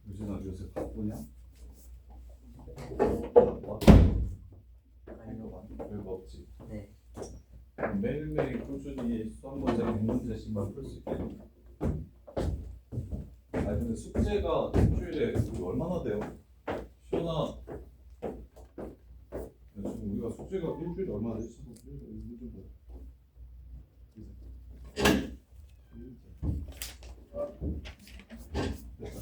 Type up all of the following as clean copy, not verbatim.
유진아 요새 바쁘냐? 아니요. 별거 없지. 네. 매일매일 꾸준히 수학 문제 100문제씩만 풀 수 있겠니? 아니 근데 숙제가 일주일에 우리 얼마나 돼요? 시원아 지금 우리가 숙제가 일주일에 얼마나 되지? 이거 좀 봐. 됐다.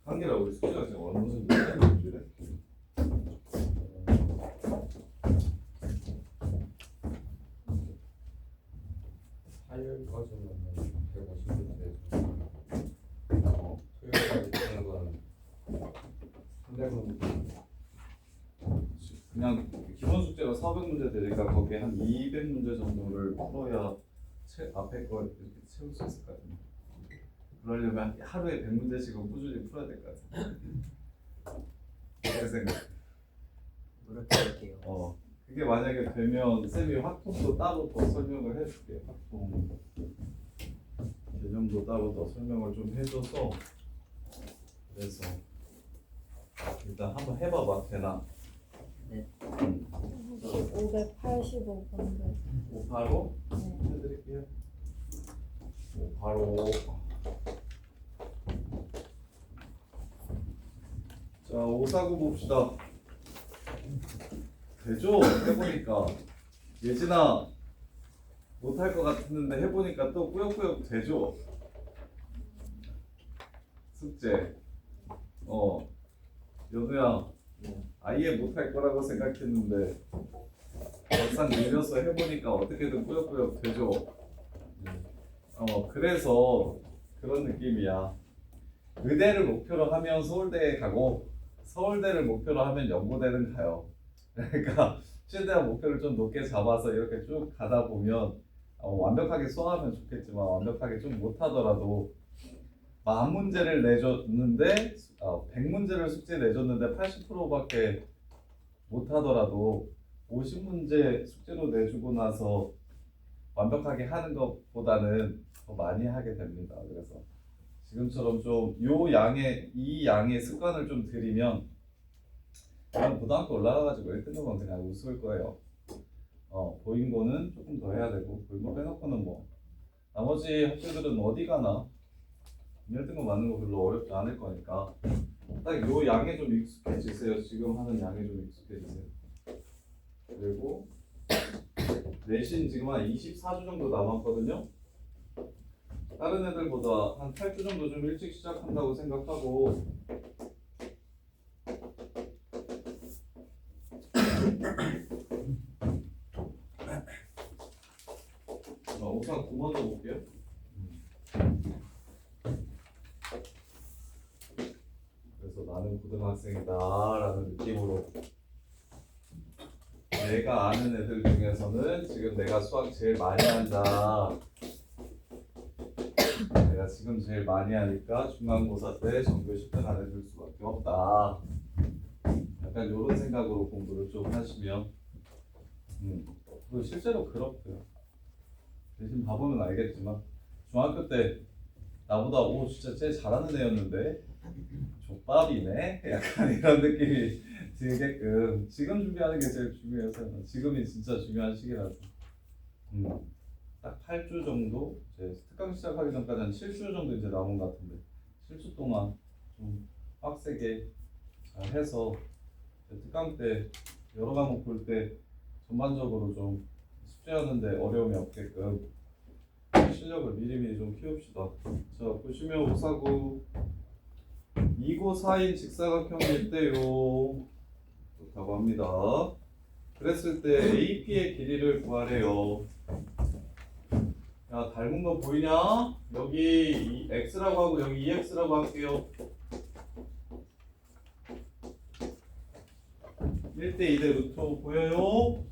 한계라 우리 숙제가 지금 어느 정도 되냐 일주일에? 화요일까지는 150문제, 토요일까지 되는 건 300문제. 그냥 기본 숙제가 400문제 되니까 거기에 한 200문제 정도를 풀어야 앞에 거 이렇게 채울 수 있을 것 같은데 그러려면 하루에 100문제씩은 꾸준히 풀어야 될 것 같아. 내 생각. 노력해볼게요. 그게 만약에 되면 쌤이 확통도 따로 더 설명을 해줄게. 확통 개념도 따로 더 설명을 좀 해줘서 그래서 일단 한번 해봐봐. 되나? 네. 585번데. 585 네. 해드릴게요. 585. 자, 549 봅시다. 되죠? 해보니까 예진아 못할 것 같았는데 해보니까 또 꾸역꾸역 되죠? 숙제 연우야 아예 못할 거라고 생각했는데 막상 밀려서 해보니까 어떻게든 꾸역꾸역 되죠? 그래서 그런 느낌이야. 의대를 목표로 하면 서울대에 가고 서울대를 목표로 하면 연고대는 가요. 그러니까 최대한 목표를 좀 높게 잡아서 이렇게 쭉 가다 보면 완벽하게 수학하면 좋겠지만 완벽하게 좀 못하더라도 10,000문제를 내줬는데 100문제를 숙제 내줬는데 80%밖에 못하더라도 50문제 숙제로 내주고 나서 완벽하게 하는 것보다는 더 많이 하게 됩니다. 그래서 지금처럼 좀 이 양의 습관을 좀 들이면 그냥 고등학교 올라가가지고 1등급은 그냥 웃을 거예요. 보인고는 조금 더 해야 되고 보인고 빼놓고는 뭐 나머지 학교들은 어디 가나 1등급 맞는 거 별로 어렵지 않을 거니까 딱 요 양에 좀 익숙해지세요. 지금 하는 양에 좀 익숙해지세요. 그리고 내신 지금 한 24주 정도 남았거든요. 다른 애들보다 한 8주 정도 좀 일찍 시작한다고 생각하고 우선 9번도 볼게요. 그래서 나는 고등학생이다 라는 느낌으로 내가 아는 애들 중에서는 지금 내가 수학 제일 많이 한다. 내가 지금 제일 많이 하니까 중간고사 때 전교 10등 안에 들 수밖에 없다. 약간 이런 생각으로 공부를 좀 하시면 그리고 실제로 그렇고요. 대신 봐보면 알겠지만 중학교 때 나보다 진짜 제일 잘하는 애였는데 족밥이네? 약간 이런 느낌이 들게끔 지금 준비하는 게 제일 중요해서 지금이 진짜 중요한 시기라서 딱 8주 정도 이제 특강 시작하기 전까지 한 7주 정도 이제 남은 것 같은데 7주 동안 좀 빡세게 잘 해서 특강 때 여러 과목 볼 때 전반적으로 좀 숙제하는데 어려움이 없게끔 실력을 미리미리 좀 키웁시다. 자, 보시면 549 2고 4인 직사각형일 때요 좋다고 합니다. 그랬을 때 AP의 길이를 구하래요. 야, 닮은 거 보이냐? 여기 X라고 하고 여기 2X라고 할게요. 1대 2대 루트 보여요?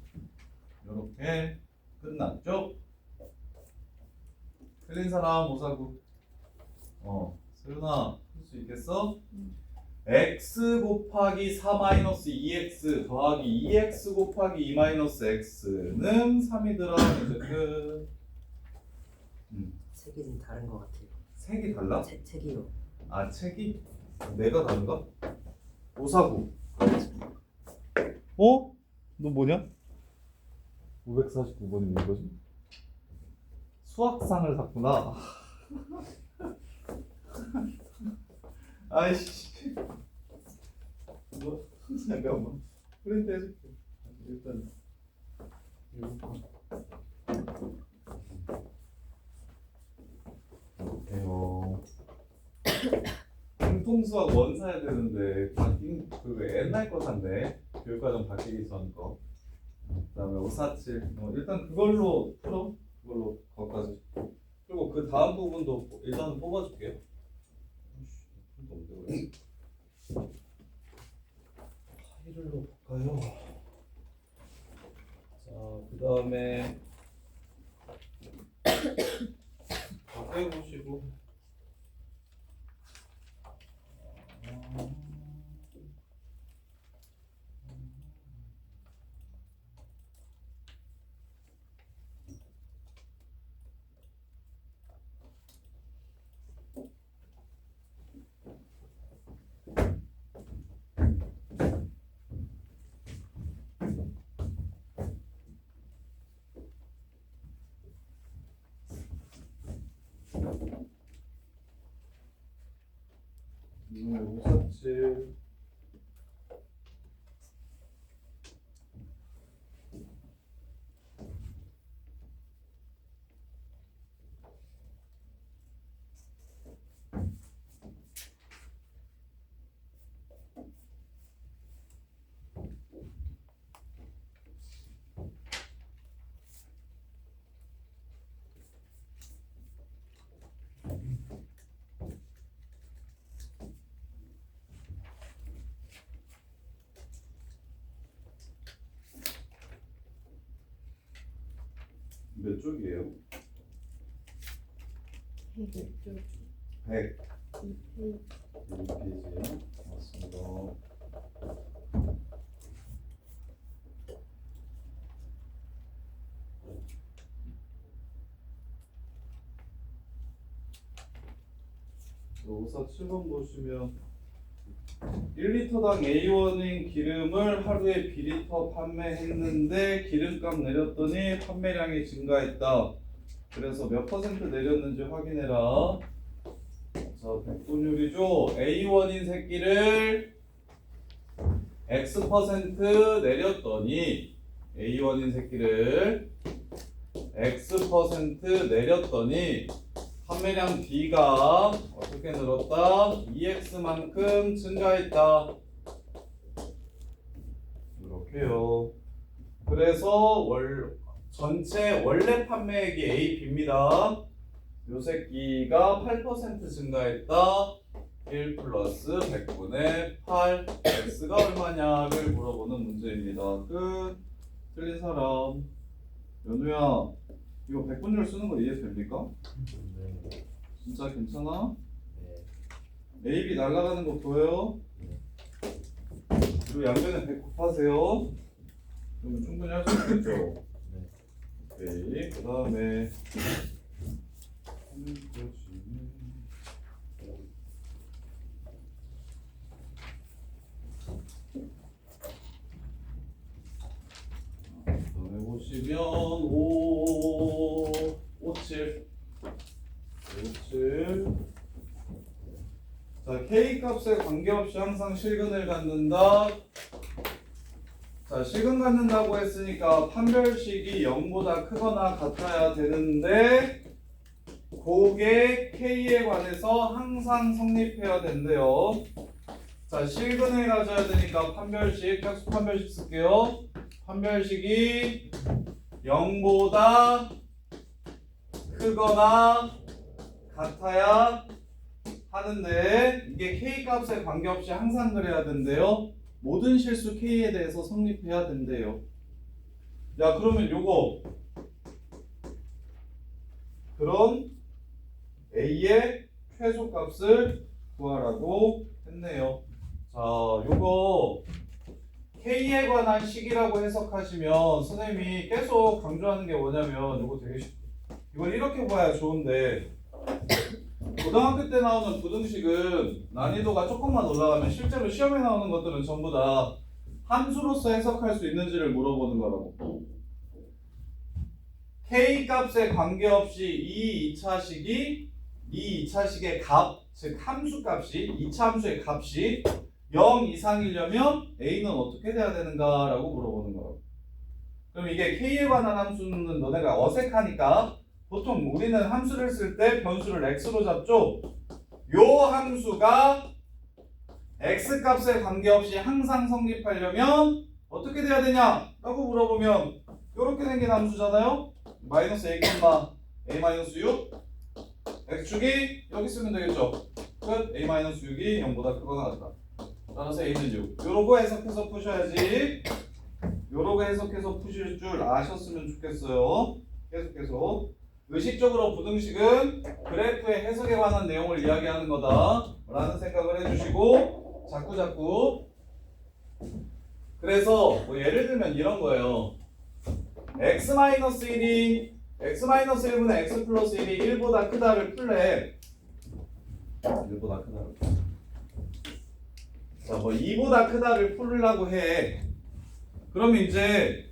이렇게 끝났죠? 틀린 사람 549 세윤아 풀 수 있겠어? x 곱하기 4-2x 더하기 2x 곱하기 2-x는 3이더라. 이제 끝. 책이 좀 다른 것 같아요. 색이 달라? 책이요. 아 책이? 내가 다른가? 549 어? 너 뭐냐? 549번이면 이거지? 수학상을 샀구나. 아이씨 뭐 잠깐만 프린트 해줄게. 일단 이거 공통수학 원 사야 되는데 바뀐 그 옛날 거 샀네. 교육과정 바뀌기 전 거. 그다음에 547 일단 그걸로 풀어. 그걸로 거기까지. 그리고 그 다음 부분도 일단은 뽑아줄게요. 풀도 없는데 그래. 파일로 볼까요? 자, 그 다음에 빼보시고. 오셨지. 몇 쪽이에요? 100. 1페이지요. 맞습니다. 여기서 7번 보시면 1리터당 A1인 기름을 하루에 B리터 판매했는데 기름값 내렸더니 판매량이 증가했다. 그래서 몇 퍼센트 내렸는지 확인해라. 자, 백분율이죠. A1인 새끼를 X% 내렸더니 A1인 새끼를 X% 내렸더니 판매량 B가 어떻게 늘었다? EX만큼 증가했다. 이렇게요. 그래서 전체 원래 판매액이 A, B입니다. 요 새끼가 8% 증가했다. 1 플러스 100분의 8 X가 얼마냐를 물어보는 문제입니다. 끝. 틀린 사람. 연우야, 이거 100분율 쓰는 거 이해됩니까? 네. 진짜 괜찮아? 네. A, B 날아가는 거 보여요? 그리고 양변에 100 곱하세요. 그러면 충분히 할 수 있겠죠? 오케이. 그 다음에 그다음에 보시면 57 자, K 값에 관계없이 항상 실근을 갖는다. 자, 실근 갖는다고 했으니까 판별식이 0보다 크거나 같아야 되는데 그게 K에 관해서 항상 성립해야 된대요. 자, 실근을 가져야 되니까 판별식, 짝수 판별식 쓸게요. 판별식이 0보다 크거나 같아야 하는데 이게 K 값에 관계없이 항상 그래야 된대요. 모든 실수 K에 대해서 성립해야 된대요. 야, 그러면 요거 그럼 A의 최소값을 구하라고 했네요. 자, 요거 K에 관한 식이라고 해석하시면 선생님이 계속 강조하는 게 뭐냐면 요거 되게 이걸 이렇게 봐야 좋은데 고등학교 때 나오는 부등식은 난이도가 조금만 올라가면 실제로 시험에 나오는 것들은 전부 다 함수로서 해석할 수 있는지를 물어보는 거라고. K 값에 관계없이 이 2차식의 값, 즉 함수 값이 2차 함수의 값이 0 이상이려면 A는 어떻게 돼야 되는가라고 물어보는 거라고. 그럼 이게 K에 관한 함수는 너네가 어색하니까 보통 우리는 함수를 쓸 때 변수를 x로 잡죠. 요 함수가 x 값에 관계없이 항상 성립하려면 어떻게 돼야 되냐? 라고 물어보면 이렇게 생긴 함수잖아요. 마이너스 a, a 마이너스 6 x축이 여기 쓰면 되겠죠. 끝. a 마이너스 6이 0보다 크거나 같다. 따라서 a는 6. 요러고 해석해서 푸셔야지. 요러고 해석해서 푸실 줄 아셨으면 좋겠어요. 계속해서 의식적으로 부등식은 그래프의 해석에 관한 내용을 이야기하는 거다 라는 생각을 해주시고 자꾸 그래서 뭐 예를 들면 이런 거예요. x-1이 x-1분의 x 플러스 1이 1보다 크다를 풀래. 1보다 크다를 자, 뭐 2보다 크다를 풀으려고 해. 그러면 이제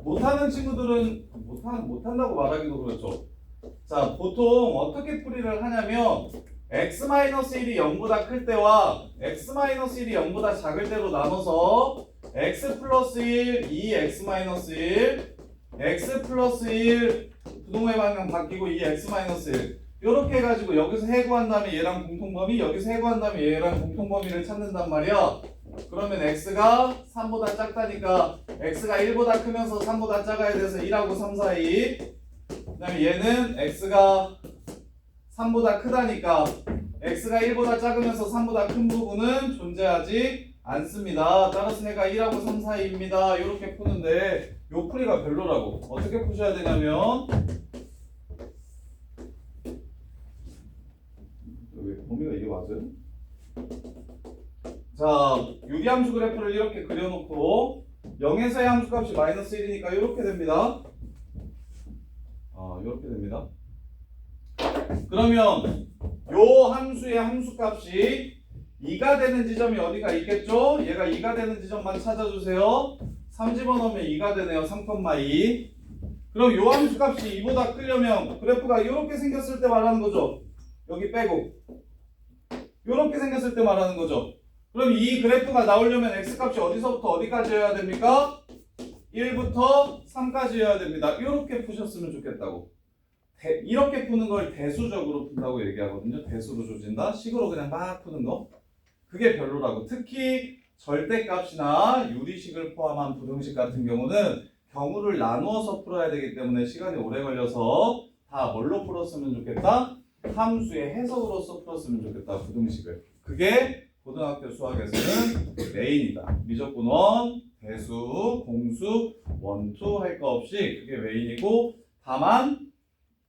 못하는 친구들은 못한다고 말하기도 그렇죠. 자, 보통 어떻게 풀이를 하냐면 x-1이 0보다 클 때와 x-1이 0보다 작을 때로 나눠서 x 플러스 1, 2x-1, x 플러스 1 부동의 방향 바뀌고 2x-1 이렇게 해가지고 여기서 해구한 다음에 얘랑 공통범위, 여기서 해구한 다음에 얘랑 공통범위를 찾는단 말이야. 그러면 x가 3보다 작다니까 x가 1보다 크면서 3보다 작아야 돼서 1하고 3 사이. 그 다음에 얘는 x가 3보다 크다니까 x가 1보다 작으면서 3보다 큰 부분은 존재하지 않습니다. 따라서 해가 1하고 3 사이입니다. 이렇게 푸는데 요 풀이가 별로라고. 어떻게 푸셔야 되냐면 왜 범위가 이게 맞아요? 자, 유리함수 그래프를 이렇게 그려놓고 0에서의 함수값이 마이너스 1이니까 이렇게 됩니다. 이렇게 됩니다. 그러면 요 함수의 함수값이 2가 되는 지점이 어디가 있겠죠? 얘가 2가 되는 지점만 찾아주세요. 3 집어넣으면 2가 되네요. 3,2. 그럼 요 함수값이 2보다 크려면 그래프가 이렇게 생겼을 때 말하는 거죠. 여기 빼고 이렇게 생겼을 때 말하는 거죠. 그럼 이 그래프가 나오려면 x값이 어디서부터 어디까지여야 됩니까? 1부터 3까지여야 됩니다. 이렇게 푸셨으면 좋겠다고. 이렇게 푸는 걸 대수적으로 푼다고 얘기하거든요. 대수로 조진다. 식으로 그냥 막 푸는 거. 그게 별로라고. 특히 절대값이나 유리식을 포함한 부등식 같은 경우는 경우를 나누어서 풀어야 되기 때문에 시간이 오래 걸려서 다 뭘로 풀었으면 좋겠다? 함수의 해석으로서 풀었으면 좋겠다. 부등식을. 그게 고등학교 수학에서는 메인이다. 미적분원, 배수, 공수, 원투 할 거 없이 그게 메인이고 다만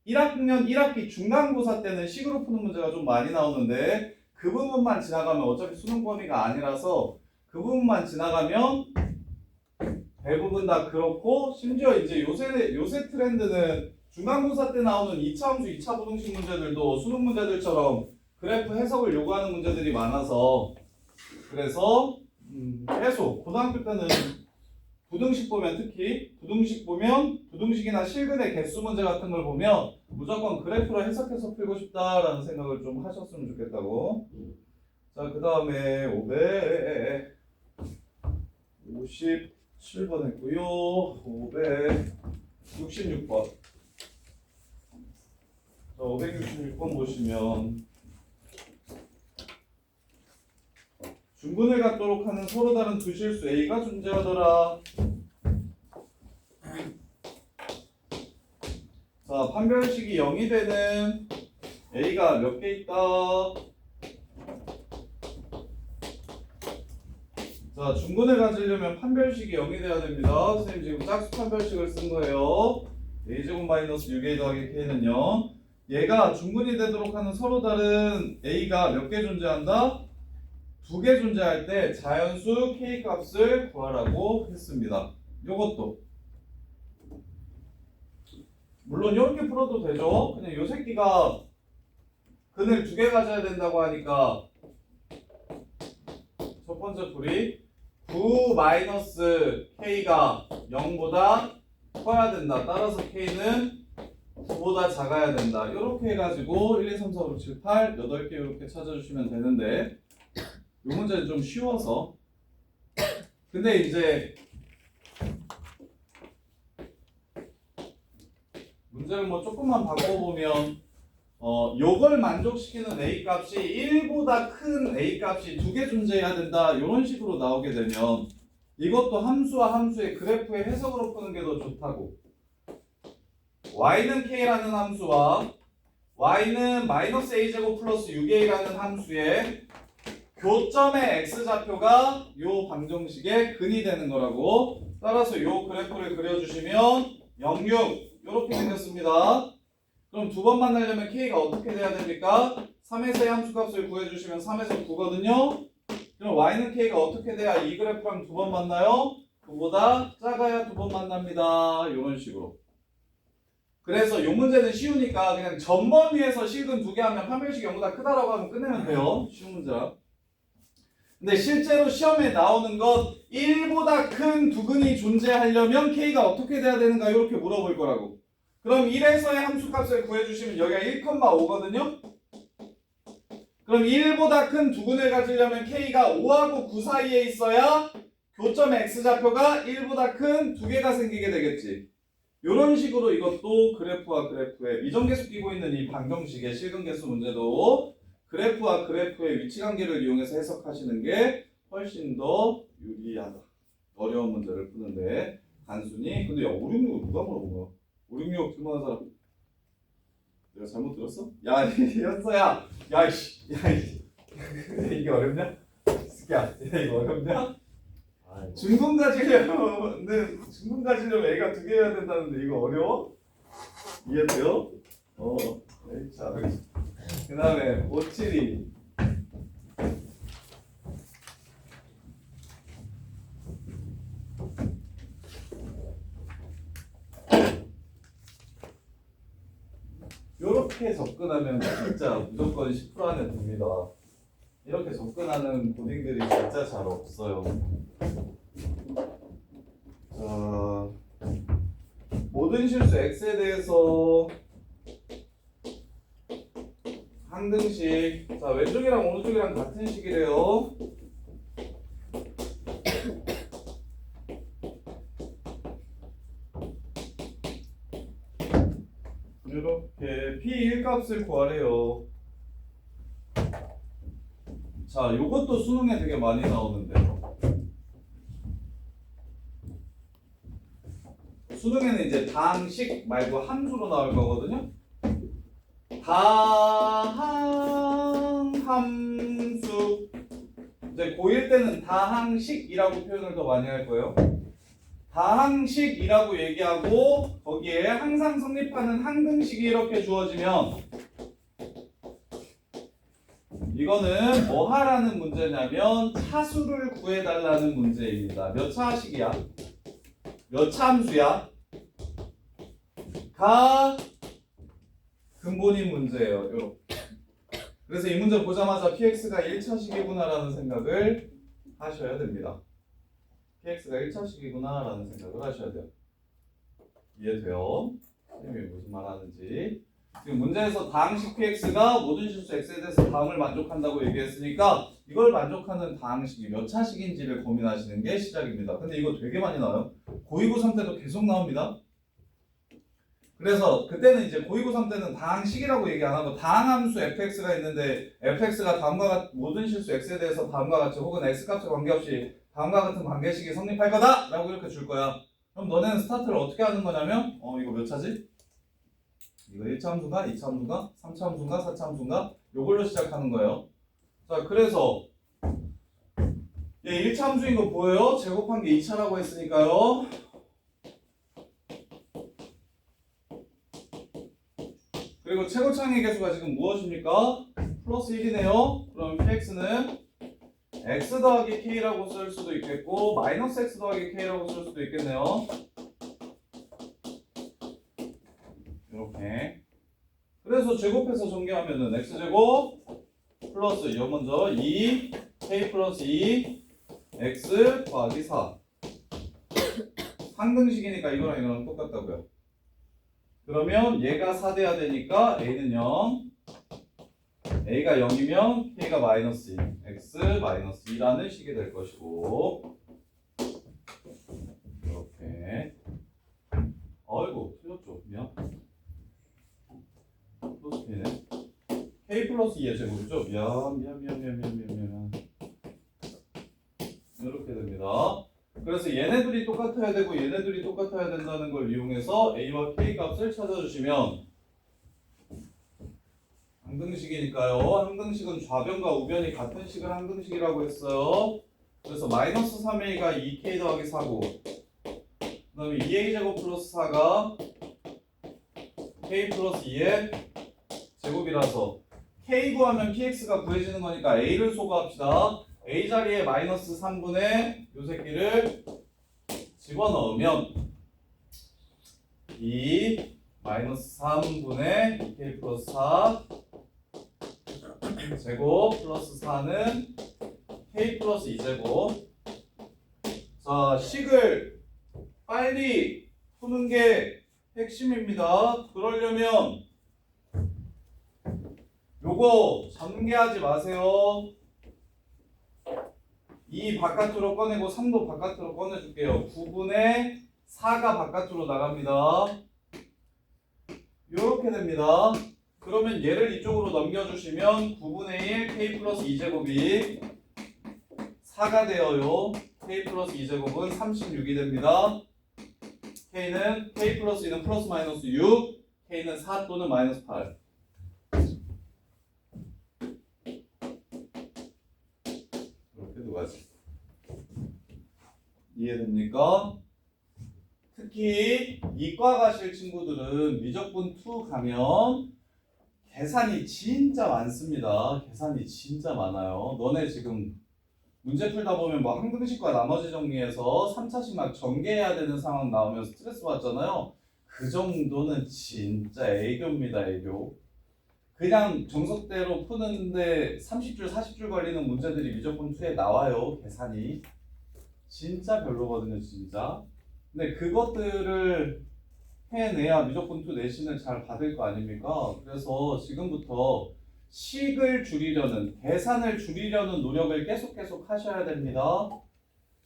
1학년 1학기 중간고사 때는 식으로 푸는 문제가 좀 많이 나오는데 그 부분만 지나가면 어차피 수능 범위가 아니라서 그 부분만 지나가면 대부분 다 그렇고 심지어 이제 요새 트렌드는 중간고사 때 나오는 2차 함수, 2차 부등식 문제들도 수능 문제들처럼 그래프 해석을 요구하는 문제들이 많아서 그래서 계속 고등학교 때는 부등식 보면 특히 부등식이나 실근의 개수 문제 같은 걸 보면 무조건 그래프로 해석해서 풀고 싶다라는 생각을 좀 하셨으면 좋겠다고. 자, 그 다음에 557번 했고요. 566번. 자, 566번 보시면 중근을 갖도록 하는 서로 다른 두 실수 A가 존재하더라. 자, 판별식이 0이 되는 A가 몇 개 있다. 자, 중근을 가지려면 판별식이 0이 돼야 됩니다. 선생님 지금 짝수 판별식을 쓴 거예요. A제곱 마이너스 6A 더하기 K는 0. 얘가 중근이 되도록 하는 서로 다른 A가 몇 개 존재한다? 2개 존재할 때 자연수 K 값을 구하라고 했습니다. 요것도 물론 이렇게 풀어도 되죠. 그냥 요 새끼가 근을 두 개 가져야 된다고 하니까 첫 번째 풀이 9 마이너스 k가 0보다 커야 된다. 따라서 k는 9보다 작아야 된다. 이렇게 해가지고 1, 2, 3, 4, 5, 6, 7, 8, 8개 이렇게 찾아주시면 되는데 이 문제는 좀 쉬워서 근데 이제 문제를 뭐 조금만 바꿔보면 요걸 만족시키는 a 값이 1보다 큰 a 값이 두 개 존재해야 된다 이런 식으로 나오게 되면 이것도 함수와 함수의 그래프의 해석으로 푸는 게 더 좋다고. y는 k라는 함수와 y는 마이너스 a제곱 플러스 6a라는 함수의 교점의 x좌표가 요 방정식의 근이 되는 거라고. 따라서 요 그래프를 그려주시면 0, 6 이렇게 생겼습니다. 그럼 두 번 만나려면 k가 어떻게 돼야 됩니까? 3에서의 함수값을 구해주시면 3에서 9거든요. 그럼 y는 k가 어떻게 돼야 이 그래프랑 두 번 만나요? 그보다 작아야 두 번 만납니다. 이런 식으로. 그래서 이 문제는 쉬우니까 그냥 전범위에서 실근 두 개 하면 판별식이 0보다 크다라고 하면 끝내면 돼요. 쉬운 문제라. 근데 실제로 시험에 나오는 것 1보다 큰 두근이 존재하려면 k가 어떻게 돼야 되는가 이렇게 물어볼 거라고. 그럼 1에서의 함수값을 구해주시면 여기가 1,5거든요. 그럼 1보다 큰 두근을 가지려면 k가 5하고 9 사이에 있어야 교점의 x좌표가 1보다 큰 두 개가 생기게 되겠지. 이런 식으로 이것도 그래프와 그래프의 미정계수 끼고 있는 이 방정식의 실근계수 문제도 그래프와 그래프의 위치관계를 이용해서 해석하시는 게 훨씬 더 유리하다. 어려운 문제를 푸는데 단순히 근데 야 566을 누가 물어본 거야? 566 질문한 사람 내가 잘못 들었어? 야 이현서야 야이씨 야이씨 이게 어렵냐? 야 이거 어렵냐? 아이고. 중근 가지려면 중근 가지려면 애가 두 개 해야 된다는데 이거 어려워? 이해돼요? 자 그 다음에 572 이렇게 접근하면 진짜 무조건 10% 안에 듭니다. 이렇게 접근하는 고딩들이 진짜 잘 없어요. 자, 모든 실수 x에 대해서 항등식. 자, 왼쪽이랑 오른쪽이랑 같은 식이래요. 이렇게 p 1값을 구하래요. 자, 요것도 수능에 되게 많이 나오는데 수능에는 이제 당식 말고 함수로 나올 거거든요. 다항함수. 이제 고1 때는 다항식이라고 표현을 더 많이 할 거예요. 다항식이라고 얘기하고 거기에 항상 성립하는 항등식이 이렇게 주어지면 이거는 뭐 하라는 문제냐면 차수를 구해달라는 문제입니다. 몇 차식이야? 몇 차 함수야? 가 근본인 문제예요. 요렇게. 그래서 이 문제 보자마자 px가 1차식이구나 라는 생각을 하셔야 됩니다. px가 1차식이구나 라는 생각을 하셔야 돼요. 이해돼요? 선생님이 무슨 말 하는지. 지금 문제에서 다항식 px가 모든 실수 x에 대해서 다음을 만족한다고 얘기했으니까 이걸 만족하는 다항식이 몇 차식인지를 고민하시는 게 시작입니다. 근데 이거 되게 많이 나와요. 고2, 고3 때도 계속 나옵니다. 그래서 그때는 이제 고2, 고3 때는 다항식이라고 얘기 안 하고 다항함수 fx가 있는데 fx가 모든 실수 x에 대해서 다음과 같이 혹은 x값에 관계없이 다음과 같은 관계식이 성립할 거다! 라고 이렇게 줄 거야. 그럼 너네는 스타트를 어떻게 하는 거냐면 이거 몇 차지? 이거 1차 함수인가? 2차 함수인가? 3차 함수인가? 4차 함수인가? 요걸로 시작하는 거예요. 자, 그래서 얘 1차 함수인 거 보여요? 제곱한 게 2차라고 했으니까요. 그리고 최고창의 개수가 지금 무엇입니까? 플러스 1이네요. 그럼 px는 x 더하기 k라고 쓸 수도 있겠고 마이너스 x 더하기 k라고 쓸 수도 있겠네요. 이렇게. 그래서 제곱해서 전개하면은 x제곱 플러스 이거 먼저 2 k 플러스 2 x 더하기 4 상등식이니까 이거랑 이거랑 똑같다고요. 그러면 얘가 4 돼야 되니까 a는 0 a가 0이면 k가 마이너스 2 x 마이너스 2라는 식이 될 것이고 이렇게 아이고 틀렸죠. 미안. 플러스 k네. k 플러스 2의 제곱이죠. 미안. 이렇게 됩니다. 그래서 얘네들이 똑같아야 되고 얘네들이 똑같아야 된다는 걸 이용해서 a와 k 값을 찾아주시면 항등식이니까요. 항등식은 좌변과 우변이 같은 식을 항등식이라고 했어요. 그래서 마이너스 3a가 2k 더하기 4고 그 다음에 2a 제곱 플러스 4가 k 플러스 2의 제곱이라서 k 구하면 px가 구해지는 거니까 a를 소거합시다. a 자리에 마이너스 3분의 요 새끼를 집어넣으면 2 마이너스 3분의 2k 플러스 4 제곱 플러스 4는 k 플러스 2제곱. 자, 식을 빨리 푸는 게 핵심입니다. 그러려면 요거 전개하지 마세요. 2 바깥으로 꺼내고 3도 바깥으로 꺼내줄게요. 9분의 4가 바깥으로 나갑니다. 이렇게 됩니다. 그러면 얘를 이쪽으로 넘겨주시면 9분의 1 k 플러스 2제곱이 4가 되어요. k 플러스 2제곱은 36이 됩니다. k는 k 플러스 2는 플러스 마이너스 6 k는 4 또는 마이너스 8 이렇게 두 가지 이해됩니까? 특히 이과 가실 친구들은 미적분 2 가면 계산이 진짜 많습니다. 계산이 진짜 많아요. 너네 지금 문제 풀다 보면 뭐 항등식과 나머지 정리해서 3차식 막 전개해야 되는 상황 나오면 스트레스 받잖아요. 그 정도는 진짜 애교입니다. 애교. 그냥 정석대로 푸는데 30줄 40줄 걸리는 문제들이 미적분 2에 나와요. 계산이 진짜 별로거든요. 진짜. 근데 그것들을 해내야 미적분 2 내신을 잘 받을 거 아닙니까? 그래서 지금부터 식을 줄이려는, 계산을 줄이려는 노력을 계속 하셔야 됩니다.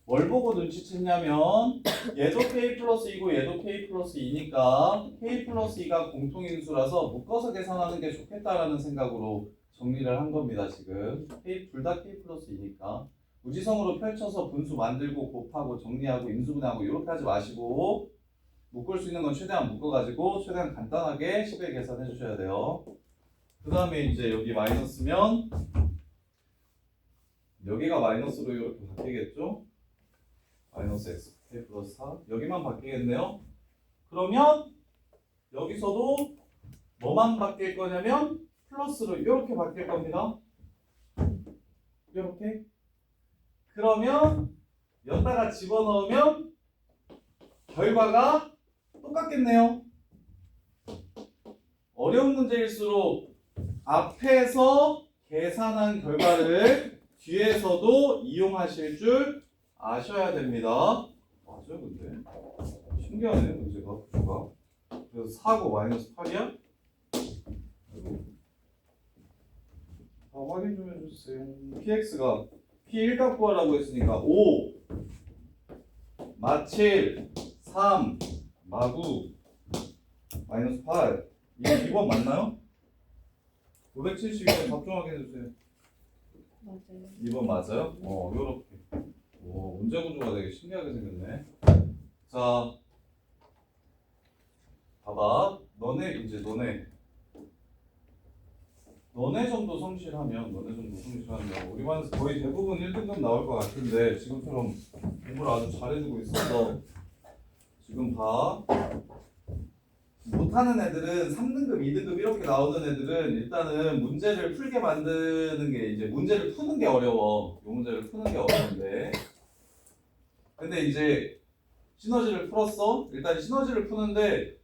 뭘 보고 눈치챘냐면 얘도 k 플러스 2고 얘도 k 플러스 2니까 k 플러스 2가 공통인수라서 묶어서 계산하는 게 좋겠다라는 생각으로 정리를 한 겁니다. 지금 둘 다 k 플러스 2니까 무지성으로 펼쳐서 분수 만들고 곱하고 정리하고 인수분해하고 이렇게 하지 마시고 묶을 수 있는 건 최대한 묶어가지고 최대한 간단하게 식을 계산해 주셔야 돼요. 그 다음에 이제 여기 마이너스면 여기가 마이너스로 이렇게 바뀌겠죠? 마이너스 x k 플러스 4 여기만 바뀌겠네요. 그러면 여기서도 뭐만 바뀔 거냐면 플러스로 이렇게 바뀔 겁니다. 이렇게. 그러면 여기다가 집어넣으면 결과가 똑같겠네요. 어려운 문제일수록 앞에서 계산한 결과를 뒤에서도 이용하실 줄 아셔야 됩니다. 맞아요, 근데 신기하네 문제가 구조가. 그래서 4고 마이너스 8이야? 확인 좀 해주세요. px가 p1 값 구하라고 했으니까 5 마7 3 마9 마이너스 8 이게 2번 맞나요? 572번 답중하게 해주세요. 맞아요. 2번 맞아요? 요렇게. 오, 문제 구조가 되게 신기하게 생겼네. 자, 봐봐. 너네 정도 성실하면 우리 반에서 거의 대부분 1등급 나올 것 같은데 지금처럼 공부를 아주 잘해주고 있어서 지금 봐. 못하는 애들은 3등급, 2등급 이렇게 나오는 애들은 일단은 문제를 풀게 만드는 게 이제 문제를 푸는 게 어려워. 이 문제를 푸는 게 어려운데. 근데 이제 시너지를 풀었어. 일단 시너지를 푸는데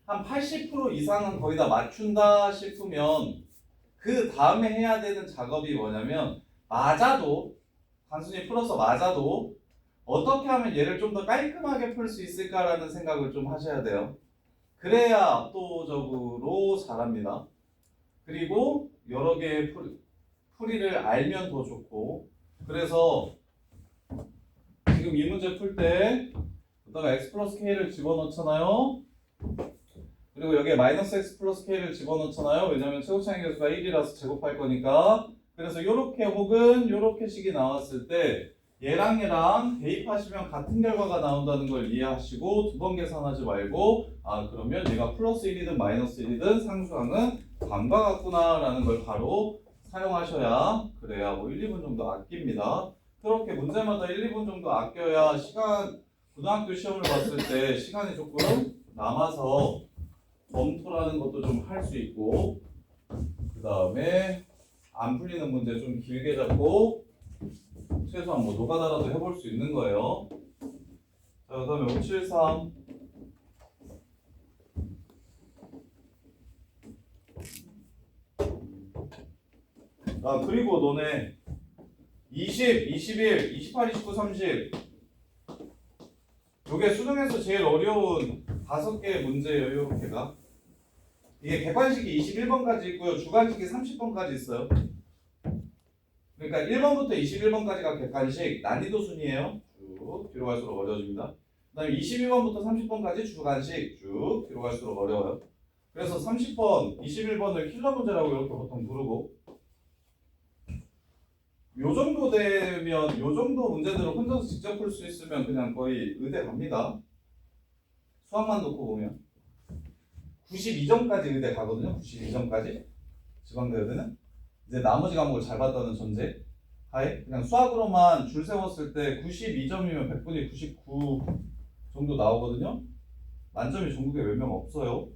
한 80% 이상은 거의 다 맞춘다 싶으면 그 다음에 해야 되는 작업이 뭐냐면 맞아도 단순히 풀어서 맞아도 어떻게 하면 얘를 좀 더 깔끔하게 풀 수 있을까라는 생각을 좀 하셔야 돼요. 그래야 압도적으로 잘합니다. 그리고 여러 개의 풀이를 알면 더 좋고 그래서 지금 이 문제 풀 때 여기다가 x 플러스 k를 집어넣잖아요. 그리고 여기에 마이너스 x 플러스 k를 집어넣잖아요. 왜냐면 최고차항 계수가 1이라서 제곱할 거니까. 그래서 이렇게 혹은 이렇게 식이 나왔을 때 얘랑 얘랑 대입하시면 같은 결과가 나온다는 걸 이해하시고 두 번 계산하지 말고 그러면 얘가 플러스 1이든 마이너스 1이든 상수항은 관과 같구나 라는 걸 바로 사용하셔야 그래야 뭐 1, 2분 정도 아낍니다. 그렇게 문제마다 1, 2분 정도 아껴야 고등학교 시험을 봤을 때 시간이 조금 남아서 검토라는 것도 좀 할 수 있고 그 다음에 안 풀리는 문제 좀 길게 잡고 최소한 뭐 노가다라도 해볼 수 있는 거예요. 자, 그 다음에 573 그리고 너네 20, 21, 28, 29, 30 요게 수능에서 제일 어려운 5개의 문제예요. 이렇게가 이게 객관식이 21번까지 있고요. 주관식이 30번까지 있어요. 그러니까 1번부터 21번까지가 객관식 난이도 순이에요. 쭉 뒤로 갈수록 어려워집니다. 그 다음에 22번부터 30번까지 주관식 쭉 뒤로 갈수록 어려워요. 그래서 30번, 21번을 킬러 문제라고 이렇게 보통 부르고 요 정도 되면 요 정도 문제들을 혼자서 직접 풀 수 있으면 그냥 거의 의대 갑니다. 수학만 놓고 보면 92점까지 의대 가거든요. 92점까지 지방대 의대는 이제 나머지 과목을 잘 봤다는 전제 하에 그냥 수학으로만 줄 세웠을 때 92점이면 100분의 99 정도 나오거든요. 만점이 전국에 몇 명 없어요.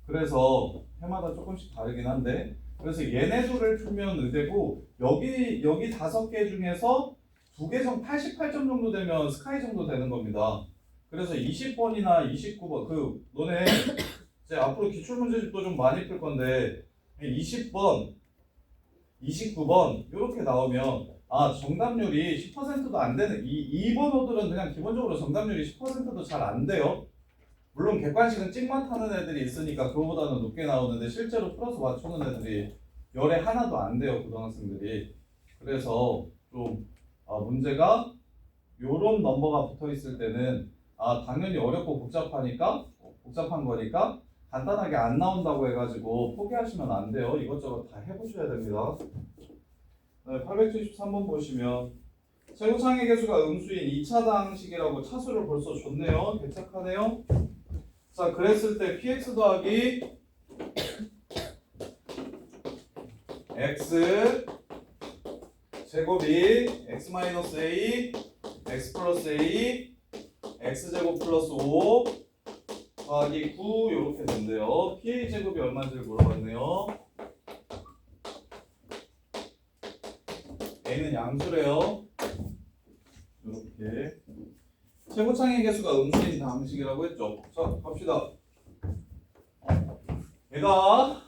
그래서 해마다 조금씩 다르긴 한데 그래서 얘네들을 풀면 의대고 여기 5개 중에서 2개 중 88점 정도 되면 스카이 정도 되는 겁니다. 그래서 20번이나 29번 너네 이제 앞으로 기출문제집도 좀 많이 풀 건데 20번, 29번 이렇게 나오면 정답률이 10%도 안 되는 2번 호들은 그냥 기본적으로 정답률이 10%도 잘 안 돼요. 물론 객관식은 찍만 타는 애들이 있으니까 그거보다는 높게 나오는데 실제로 풀어서 맞추는 애들이 열에 하나도 안 돼요. 고등학생들이. 그래서 좀 문제가 요런 넘버가 붙어 있을 때는 당연히 어렵고 복잡한 거니까 간단하게 안 나온다고 해가지고 포기하시면 안 돼요. 이것저것 다 해보셔야 됩니다. 873번 보시면 최고창의 개수가 음수인 2차당식이라고 차수를 벌써 줬네요. 개착하네요. 자, 그랬을 때 px 더하기 x 제곱이 x 마이너스 a x 플러스 a x 제곱 플러스 5 더하기 9 이렇게 된대요. PA 제곱이 얼마인지를 물어봤네요. A는 양수래요. 이렇게 최고창의 개수가 음수인 방식이라고 했죠. 자, 갑시다. 얘가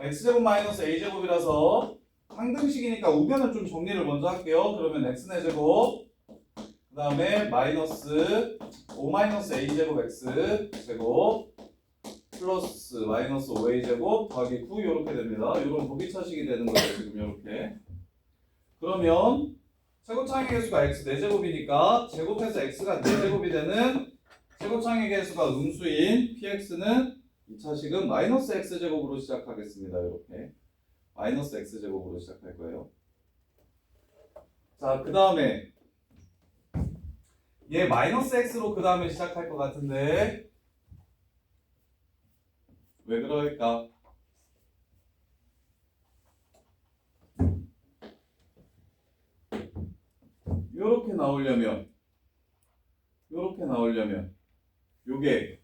x제곱 마이너스 a제곱이라서 상등식이니까 우변을 좀 정리를 먼저 할게요. 그러면 x네 제곱 그 다음에 마이너스 5 마이너스 a제곱 x 제곱 플러스 마이너스 5a제곱 더하기 9 이렇게 됩니다. 이런 보기차식이 되는 거예요. 지금 이렇게. 그러면 최고창의 개수가 x 4제곱이니까 제곱해서 x가 4제곱이 되는 최고창의 개수가 음수인 px는 2차식은 마이너스 x제곱으로 시작하겠습니다. 이렇게 마이너스 x제곱으로 시작할 거예요. 자, 그 다음에 얘 마이너스 x로 그 다음에 시작할 것 같은데 왜 그럴까? 요렇게 나오려면 요게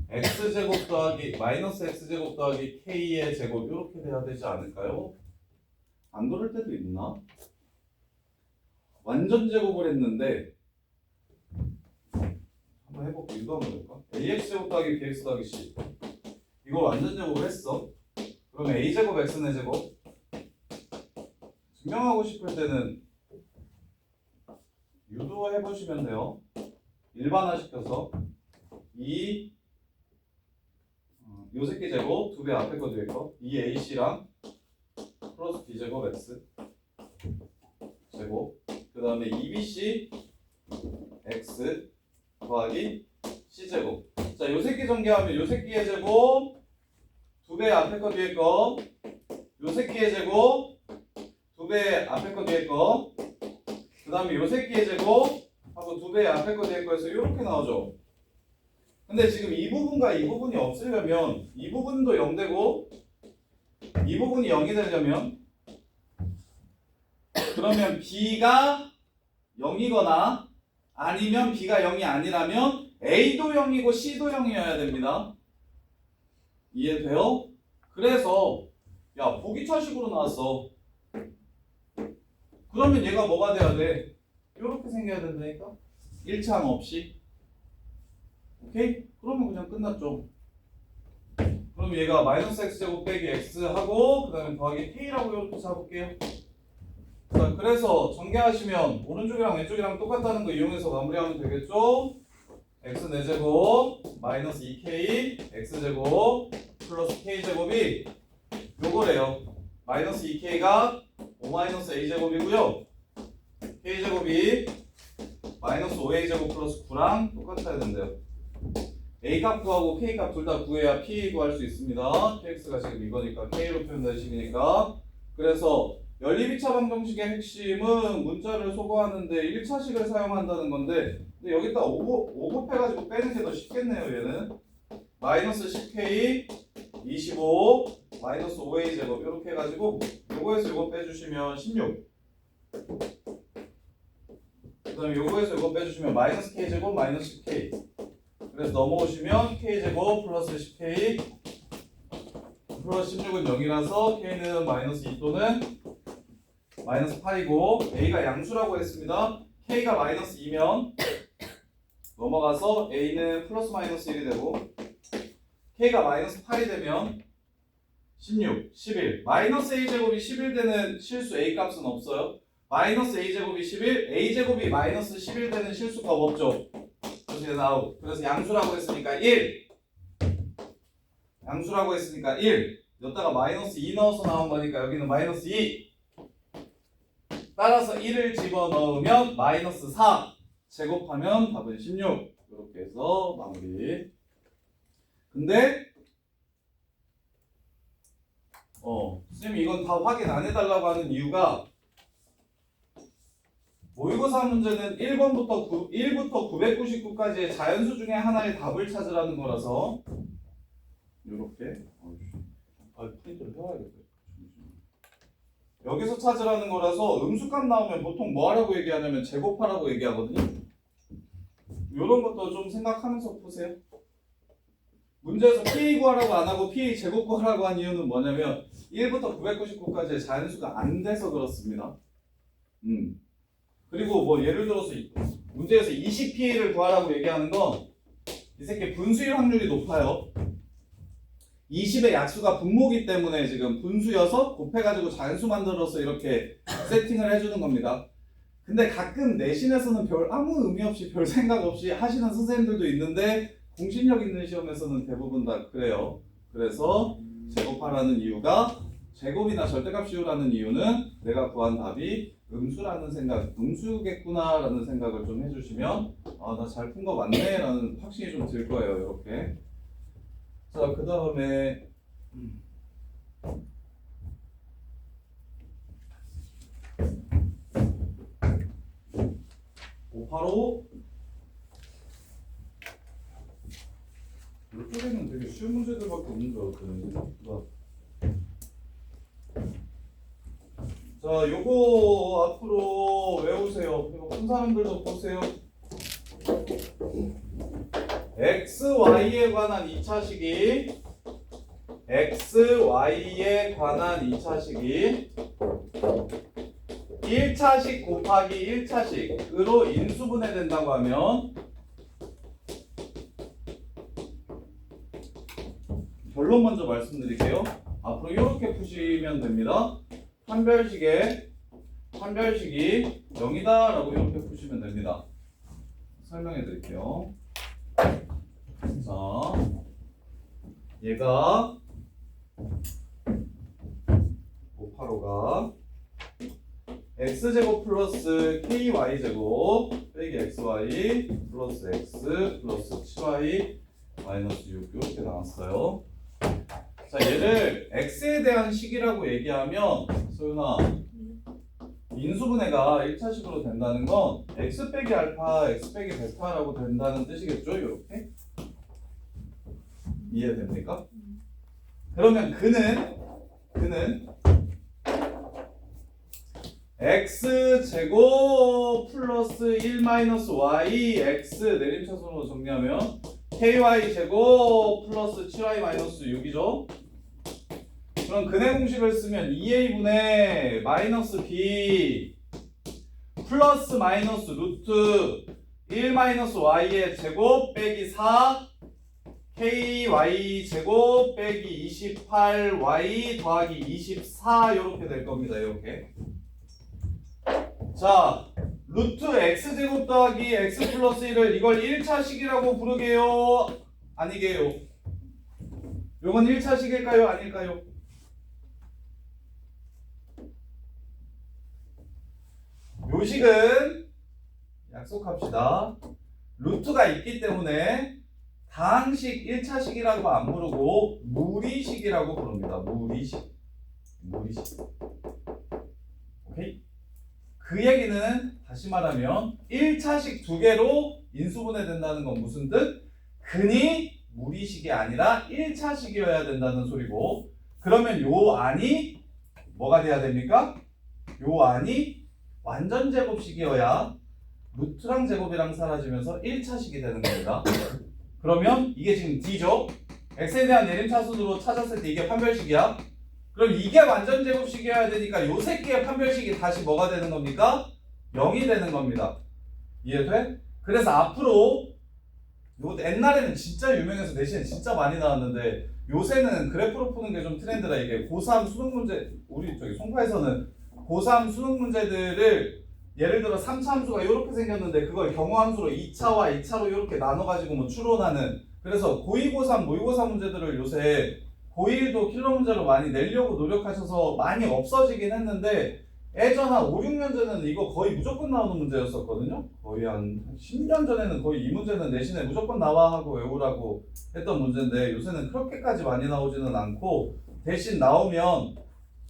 x제곱 더하기 마이너스 x제곱 더하기 k의 제곱 요렇게 돼야 되지 않을까요? 안 그럴 때도 있나? 완전 제곱을 했는데 한번 한번 해볼게. 이거 한번 해볼까? AX제곱 더하기 BX 더하기 C. 이거 완전 제곱을 했어. 그러면 A제곱 X의 제곱. 증명하고 싶을 때는 유도해보시면 돼요. 일반화시켜서 요 새끼 제곱 2배 앞에 거 뒤에 거 2AC랑 플러스 B제곱 X 제곱 그 다음에 2BC X 더하기 C제곱. 자, 요 새끼 전개하면 요 새끼의 제곱 2배 앞에 거 뒤에 거 요 새끼의 제곱 2배 앞에 거 뒤에 거 그 다음에 요 새끼의 제곱 하고 2배 앞에 거 뒤에 거에서 이렇게 나오죠. 근데 지금 이 부분과 이 부분이 없으려면 이 부분도 0 되고 이 부분이 0이 되려면 그러면 B가 0이거나 아니면 B가 0이 아니라면 A도 0이고 C도 0이어야 됩니다. 이해돼요? 그래서 야 보기차식으로 나왔어. 그러면 얘가 뭐가 돼야 돼? 이렇게 생겨야 된다니까? 1창 없이. 오케이? 그러면 그냥 끝났죠. 그럼 얘가 마이너스 x제곱 빼기 x 하고 그 다음에 더하기 k라고 이렇게 잡을게요. 자, 그래서 전개하시면 오른쪽이랑 왼쪽이랑 똑같다는 거 이용해서 마무리하면 되겠죠? x 4제곱 마이너스 2k x제곱 플러스 k제곱이 요거래요. 마이너스 2k가 5 마이너스 a제곱이고요. k제곱이 마이너스 5a제곱 플러스 9랑 똑같아야 된대요. A값 구하고 K값 둘 다 구해야 P 구할 수 있습니다. PX가 지금 이거니까 K로 표현된 식이니까. 그래서 연립이차 방정식의 핵심은 문자를 소거하는데 1차식을 사용한다는 건데 근데 여기다 5 곱해가지고 빼는 게 더 쉽겠네요. 얘는 마이너스 10K 25 마이너스 5A 제곱 이렇게 해가지고 요거에서 요거 빼주시면 16 그 다음에 요거에서 요거 빼주시면 마이너스 K 제곱 마이너스 10K 그래서 넘어오시면 K제곱 플러스 10K 플러스 16은 0이라서 K는 마이너스 2 또는 마이너스 8이고 A가 양수라고 했습니다. K가 마이너스 2면 넘어가서 A는 플러스 마이너스 1이 되고 K가 마이너스 8이 되면 16, 11 마이너스 A제곱이 11 되는 실수 A값은 없어요. 마이너스 A제곱이 11 A제곱이 마이너스 11 되는 실수값 없죠. 그래서 양수라고 했으니까 1 양수라고 했으니까 1 여기다가 마이너스 2 넣어서 나온 거니까 여기는 마이너스 2 따라서 1을 집어넣으면 마이너스 4 제곱하면 답은 16 이렇게 해서 마무리. 근데 선생님 이건 다 확인 안 해달라고 하는 이유가 모의고사 문제는 1번부터 1부터 999까지의 자연수 중에 하나의 답을 찾으라는 거라서 이렇게 프린트를 해와야겠다. 여기서 찾으라는 거라서 음수값 나오면 보통 뭐 하라고 얘기하냐면 제곱하라고 얘기하거든요. 이런 것도 좀 생각하면서 푸세요. 문제에서 PA 구하라고 안 하고 PA 제곱 구하라고 한 이유는 뭐냐면 1부터 999까지의 자연수가 안 돼서 그렇습니다. 그리고 뭐 예를 들어서 문제에서 20PA를 구하라고 얘기하는 건 이 새끼 분수일 확률이 높아요. 20의 약수가 분모기 때문에 지금 분수여서 곱해가지고 자연수 만들어서 이렇게 세팅을 해주는 겁니다. 근데 가끔 내신에서는 아무 의미 없이 별 생각 없이 하시는 선생님들도 있는데 공신력 있는 시험에서는 대부분 다 그래요. 그래서 제곱하라는 이유가 제곱이나 절대값 씌우라는 이유는 내가 구한 답이 음수라는 생각, 음수겠구나라는 생각을 좀 해주시면 나 잘 푼 거 맞네 라는 확신이 좀 들 거예요. 이렇게. 자, 그 다음에 바로 이쪽에는 되게 쉬운 문제들밖에 없는 줄 알았거든요. 생각보다. 자, 요거 앞으로 외우세요. 이거 푼 사람들도 보세요. x, y에 관한 2차식이 x, y에 관한 2차식이 1차식 곱하기 1차식으로 인수분해 된다고 하면 결론 먼저 말씀드릴게요. 앞으로 이렇게 푸시면 됩니다. 판별식이 0이다 라고 이렇게 푸시면 됩니다. 설명해 드릴게요. 자, 얘가 585가 x제곱 플러스 ky제곱 빼기 xy 플러스 x 플러스 7y 마이너스 6 이렇게 나왔어요. 자, 얘를 x에 대한 식이라고 얘기하면 소윤아, 인수분해가 1차식으로 된다는 건 x 빼기 알파, x 빼기 베타라고 된다는 뜻이겠죠? 이렇게 이해됩니까? 그러면 그는 x제곱 플러스 1 마이너스 y x 내림차순으로 정리하면 ky제곱 플러스 7y 마이너스 6이죠. 그럼 근의 공식을 쓰면 2a분의 마이너스 b 플러스 마이너스 루트 1 마이너스 y의 제곱 빼기 4 ky 제곱 빼기 28y 더하기 24 이렇게 될 겁니다. 이렇게. 자, 루트 x제곱 더하기 x 플러스 1을 이걸 1차식이라고 부르게요? 아니게요? 요건 1차식일까요? 아닐까요? 요 식은 약속합시다. 루트가 있기 때문에 다항식 1차식이라고 안 부르고 무리식이라고 부릅니다. 무리식. 오케이? 그 얘기는 다시 말하면 1차식 두 개로 인수분해 된다는 건 무슨 뜻? 근이 무리식이 아니라 1차식이어야 된다는 소리고, 그러면 요 안이 뭐가 돼야 됩니까? 요 안이 완전 제곱식이어야 루트랑 제곱이랑 사라지면서 1차식이 되는 겁니다. 그러면 이게 지금 D죠? X에 대한 내림차순으로 찾았을 때 이게 판별식이야. 그럼 이게 완전 제곱식이어야 되니까 요 새끼의 판별식이 다시 뭐가 되는 겁니까? 0이 되는 겁니다. 이해돼? 그래서 앞으로 요 옛날에는 진짜 유명해서 내신에 진짜 많이 나왔는데 요새는 그래프로 푸는 게 좀 트렌드라. 이게 고3 수능 문제, 우리 저기 송파에서는 고3 수능 문제들을 예를 들어 3차 함수가 이렇게 생겼는데 그걸 경우 함수로 2차와 2차로 이렇게 나눠가지고 뭐 추론하는, 그래서 고2, 고3, 모의고사 문제들을 요새 고1도 킬러 문제로 많이 내려고 노력하셔서 많이 없어지긴 했는데 예전 한 5, 6년 전에는 이거 거의 무조건 나오는 문제였었거든요. 거의 한 10년 전에는 거의 이 문제는 내신에 무조건 나와 하고 외우라고 했던 문제인데 요새는 그렇게까지 많이 나오지는 않고 대신 나오면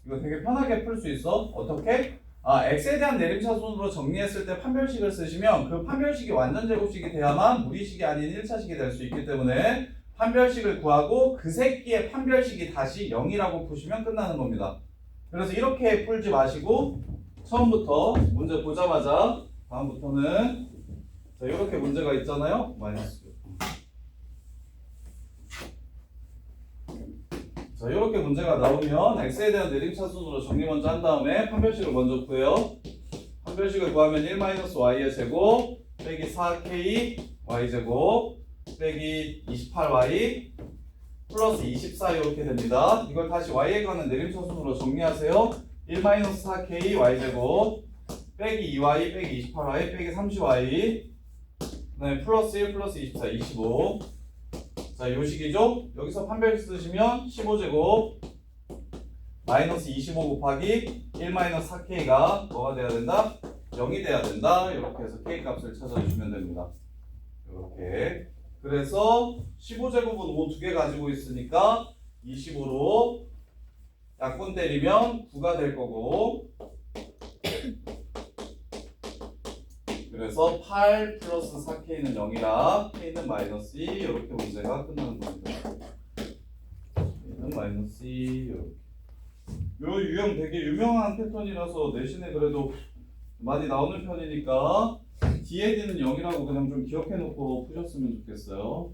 이거 되게 편하게 풀 수 있어. 어떻게? x에 대한 내림차순으로 정리했을 때 판별식을 쓰시면 그 판별식이 완전 제곱식이 돼야만 무리식이 아닌 1차식이 될 수 있기 때문에 판별식을 구하고 그 새끼의 판별식이 다시 0이라고 푸시면 끝나는 겁니다. 그래서 이렇게 풀지 마시고 처음부터 문제 보자마자 다음부터는 자, 이렇게 문제가 있잖아요. 마이너스. 자, 이렇게 문제가 나오면 x에 대한 내림차순으로 정리 먼저 한 다음에 판별식을 먼저 구해요. 판별식을 구하면 1-y의 제곱 빼기 4k y제곱 빼기 28y 플러스 24 이렇게 됩니다. 이걸 다시 y에 관한 내림차순으로 정리하세요. 1-4k y제곱 빼기 2y 빼기 28y 빼기 30y 그다음에 플러스 1 플러스 24 25. 자, 요 식이죠? 여기서 판별식 쓰시면 15제곱 마이너스 25 곱하기 1-4k가 뭐가 돼야 된다? 0이 돼야 된다. 이렇게 해서 k 값을 찾아주시면 됩니다. 이렇게. 그래서 15제곱은 5 두 개 가지고 있으니까 25로 약분 때리면 9가 될 거고, 그래서 8 플러스 4k는 0이라 k는 마이너스 2 이렇게 문제가 끝나는 겁니다. k는 마이너스 2 이렇게. 요 유형 되게 유명한 패턴이라서 내신에 그래도 많이 나오는 편이니까 DAD는 0이라고 그냥 좀 기억해놓고 푸셨으면 좋겠어요.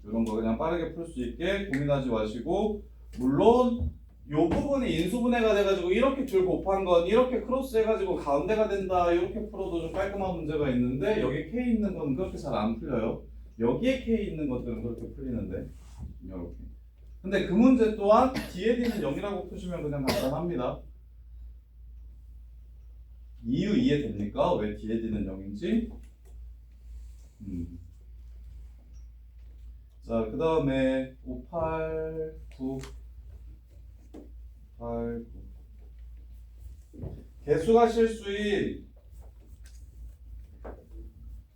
이런 거 그냥 빠르게 풀 수 있게 고민하지 마시고, 물론 요 부분이 인수분해가 돼가지고 이렇게 줄 곱한 건 이렇게 크로스 해가지고 가운데가 된다 이렇게 풀어도 좀 깔끔한 문제가 있는데 여기 K 있는 건 그렇게 잘 안 풀려요. 여기에 K 있는 것들은 그렇게 풀리는데 이렇게. 근데 그 문제 또한 뒤에 d는 0이라고 푸시면 그냥 간단합니다. 이유 이해됩니까? 왜 뒤에 d는 0인지? 자, 그 다음에 5, 8, 9 8, 9 개수가 실수인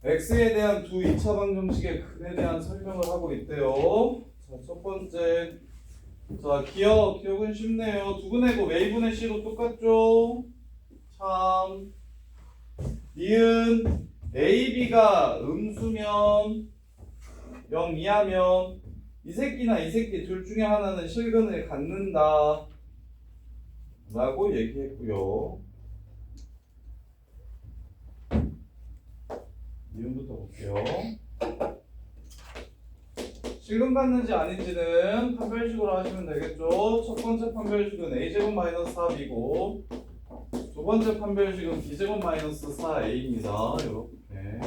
x에 대한 두 2차 방정식의 근에 대한 설명을 하고 있대요. 자, 첫 번째. 자, 기억은 쉽네요. 두근의고 a분의 c로 똑같죠? 참. 니은 ab가 음수면 0 이하면 이 새끼나 이 새끼 둘 중에 하나는 실근을 갖는다 라고 얘기했고요. 이음부터 볼게요. 실근 갖는지 아닌지는 판별식으로 하시면 되겠죠. 첫 번째 판별식은 a제곱 마이너스 4b고 두 번째 판별식은 b제곱 마이너스 4a입니다. 이렇게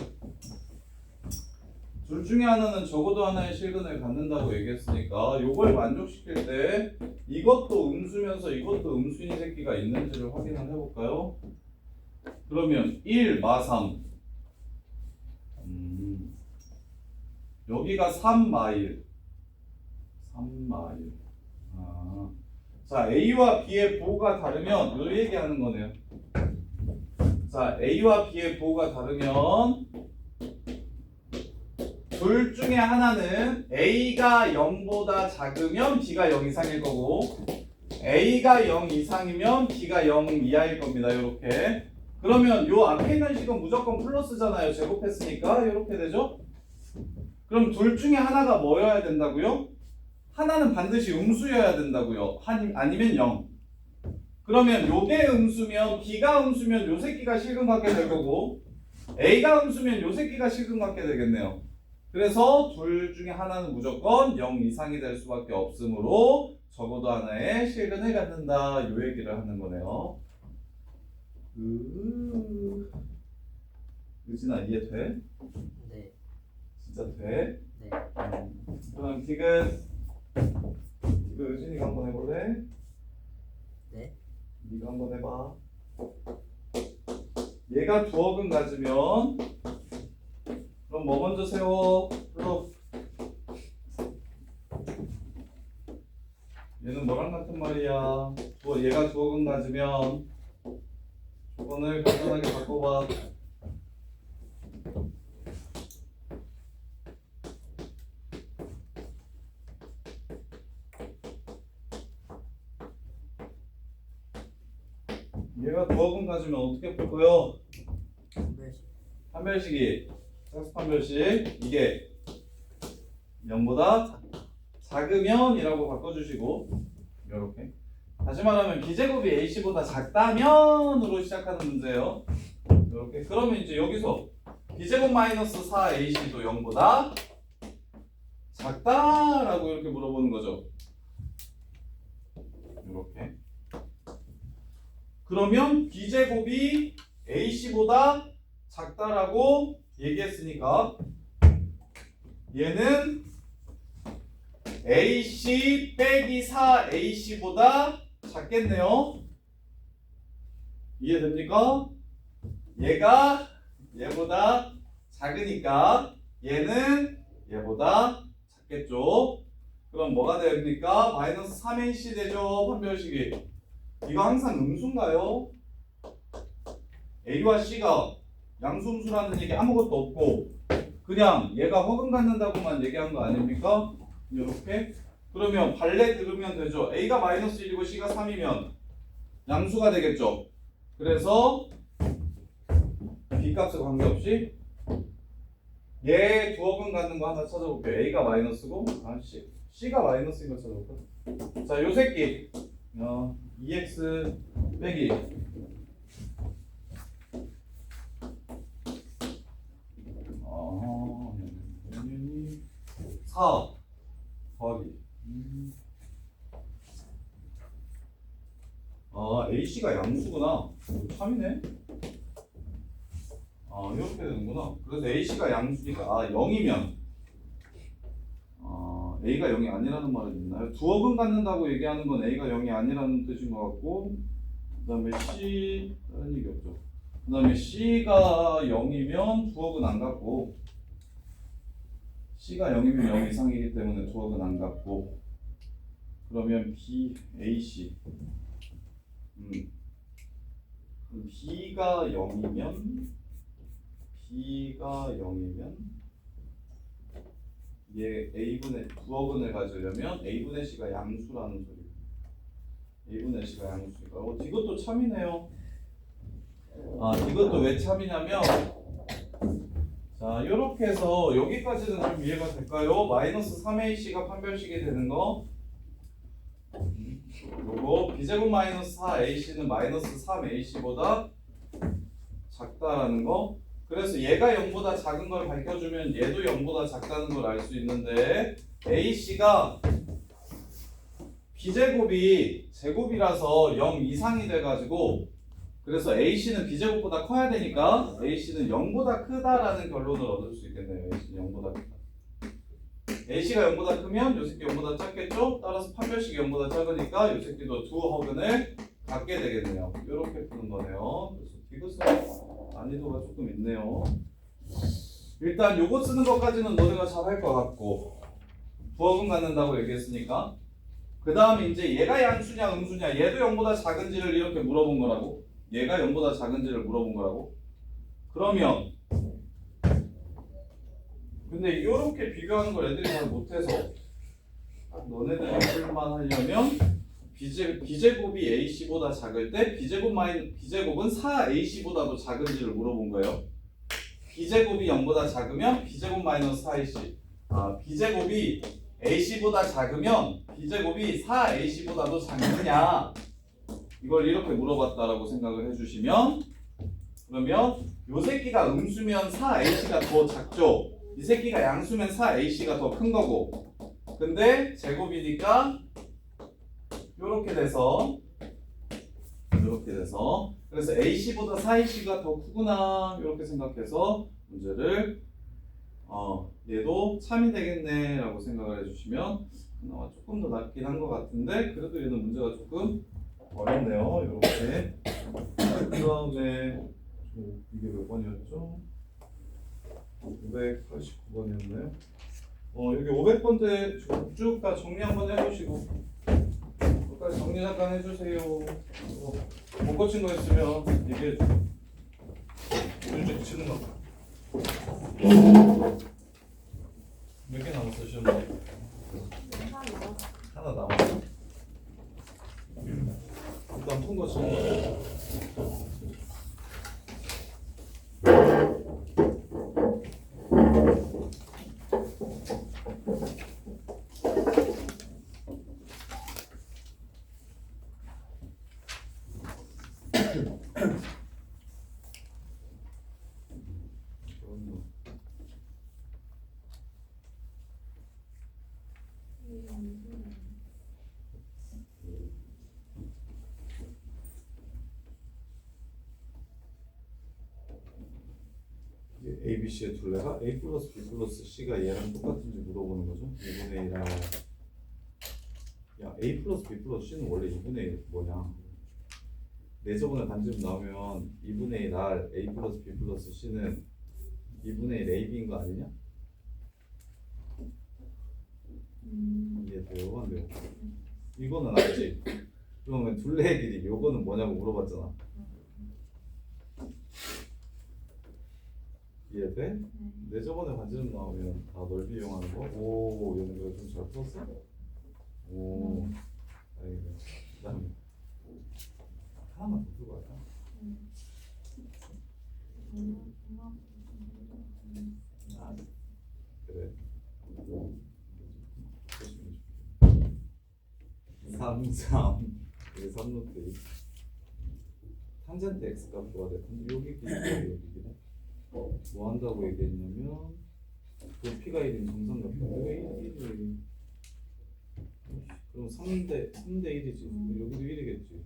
둘 중에 하나는 적어도 하나의 실근을 갖는다고 얘기했으니까 요걸 만족시킬 때 이것도 음수면서 이것도 음수인 새끼가 있는지를 확인을 해볼까요? 그러면 1, 마 3 여기가 3마일 3마일 자, A와 B의 부호가 다르면 요 얘기하는 거네요. 자, A와 B의 부호가 다르면 둘 중에 하나는 A가 0보다 작으면 B가 0 이상일 거고 A가 0 이상이면 B가 0 이하일 겁니다. 이렇게. 그러면 요 앞에 있는 식은 무조건 플러스잖아요. 제곱했으니까 이렇게 되죠. 그럼 둘 중에 하나가 뭐여야 된다고요? 하나는 반드시 음수여야 된다고요. 아니면 0. 그러면 요게 음수면 B가 음수면 요 새끼가 실근 갖게 될 거고 A가 음수면 요 새끼가 실근 갖게 되겠네요. 그래서 둘 중에 하나는 무조건 0 이상이 될 수밖에 없으므로 적어도 하나의 실근을 갖는다. 요 얘기를 하는 거네요. 유진아 이해돼? 네. 진짜 돼? 네. 그럼 디귿 유진이가 한번 해볼래? 네. 네가 한번 해봐. 얘가 두억은 가지면 그럼 뭐 먼저 세워? 불러. 얘는 뭐랑 같은 말이야? 얘가 두억은 가지면 조건을 간단하게 바꿔봐. 얘가 두억은 가지면 어떻게 풀 거요? 판별식. 판별식이 짝수 판별식 이게 0보다 작으면 이라고 바꿔주시고 이렇게 다시 말하면 b제곱이 ac보다 작다면으로 시작하는 문제예요. 이렇게 그러면 이제 여기서 b제곱 마이너스 4ac도 0보다 작다라고 이렇게 물어보는 거죠. 이렇게 그러면 b제곱이 ac보다 작다라고 얘기했으니까 얘는 ac 빼기 4ac보다 작겠네요. 이해됩니까? 얘가 얘보다 작으니까 얘는 얘보다 작겠죠. 그럼 뭐가 됩니까? 마이너스 3ac 되죠. 판별식이. 이거 항상 음수인가요? A와 C가 양수음수라는 얘기 아무것도 없고 그냥 얘가 허근 갖는다고만 얘기한 거 아닙니까? 이렇게 그러면 발레 들으면 되죠. A가 마이너스 1이고 C가 3이면 양수가 되겠죠. 그래서 B값에 관계없이 얘 두억은 갖는 거 하나 찾아볼게요. A가 마이너스고 C가 마이너스인 거 찾아볼까요? 자, 요 새끼 2x 빼기 4 더하기 AC가 양수구나. 참이네. 이렇게 되는구나. 그래서 AC가 양수니까 0이면 A가 0이 아니라는 말은 있나요? 두억은 갖는다고 얘기하는 건 A가 0이 아니라는 뜻인 것 같고, 그 다음에 C, 다른 얘기 없죠. 그 다음에 C가 0이면 두억은 안 갖고, C가 0이면 0 이상이기 때문에 두억은 안 갖고, 그러면 B, AC. B가 0이면 얘 A분의 부어근을 가지려면 A분의 C가 양수라는 소리. A분의 C가 양수니까 이것도 참이네요. 이것도 왜 참이냐면 자 이렇게 해서 여기까지는 좀 이해가 될까요? 마이너스 3AC가 판별식이 되는 거 요거 B제곱 마이너스 4AC는 마이너스 3AC보다 작다라는 거. 그래서 얘가 0보다 작은 걸 밝혀주면 얘도 0보다 작다는 걸 알 수 있는데 AC가 B제곱이 제곱이라서 0 이상이 돼가지고 그래서 AC는 B제곱보다 커야 되니까 AC는 0보다 크다라는 결론을 얻을 수 있겠네요. AC는 0보다 크다. AC가 0보다 크면 요 새끼 0보다 작겠죠? 따라서 판별식이 0보다 작으니까 요 새끼도 두 허근을 갖게 되겠네요. 이렇게 푸는 거네요. 그래서 디귿은 난이도가 조금 있네요. 일단 요거 쓰는 것까지는 너네가 잘 할 것 같고 부허근 갖는다고 얘기했으니까 그 다음에 이제 얘가 양수냐 음수냐 얘도 0보다 작은지를 이렇게 물어본 거라고. 얘가 0보다 작은지를 물어본 거라고. 그러면 근데 이렇게 비교하는 걸 애들이 잘 못해서 너네들이 해볼만 하려면 B제곱이 AC보다 작을 때 B제곱은 4AC보다도 작은지를 물어본 거예요. B제곱이 0보다 작으면 B제곱 마이너스 4AC. B제곱이 AC보다 작으면 B제곱이 4AC보다도 작느냐 이걸 이렇게 물어봤다라고 생각을 해주시면 그러면 요 새끼가 음수면 4AC가 더 작죠. 이 새끼가 양수면 4AC가 더 큰 거고 근데 제곱이니까 요렇게 돼서 그래서 AC보다 4AC가 더 크구나 이렇게 생각해서 문제를 얘도 참이 되겠네 라고 생각을 해주시면 그나마 조금 더 낫긴 한 것 같은데 그래도 얘는 문제가 조금 어렵네요. 이렇게 그 다음에 이게 몇 번이었죠? 589번이었나요? 여기 500번째 쭉 다 정리 한번 해보시고 끝까지 정리 잠깐 해주세요. 못 고친 거 있으면 얘기해줘. 문제 치는 거. 몇 개 남았어 시험? 하나 남았어. 일단 푼 거 치는 거. A, B, C의 둘레가 A 플러스 B 플러스 C가 얘랑 똑같은지 물어보는 거죠. 2분의 1하 야 A 플러스 B 플러스 C는 원래 2분의 1 뭐냐 내저번에 반지름 나오면 2분의 1 R A 플러스 B 플러스 C는 2분의 1 AB인 거 아니냐? 이해돼요? 안 돼요? 이거는 알지? 그러면 둘레의 길이 요거는 뭐냐고 물어봤잖아. 이해돼? 내 저번에 반지름 나오면 다 넓이 이용하는 거? 오, 얘는 좀 잘 풀었어? 오, 다행이네. 그 다음에 하나만 더 들고 갈까? 그래. 3, 이게 3루트 2 탄젠트 x 값 구하래. 근데 여기 길이 뭐 한다고 얘기했냐면 높이가 1인 정삼각형 왜 1이지? 그럼 3대 1이지. 여기도 1이겠지.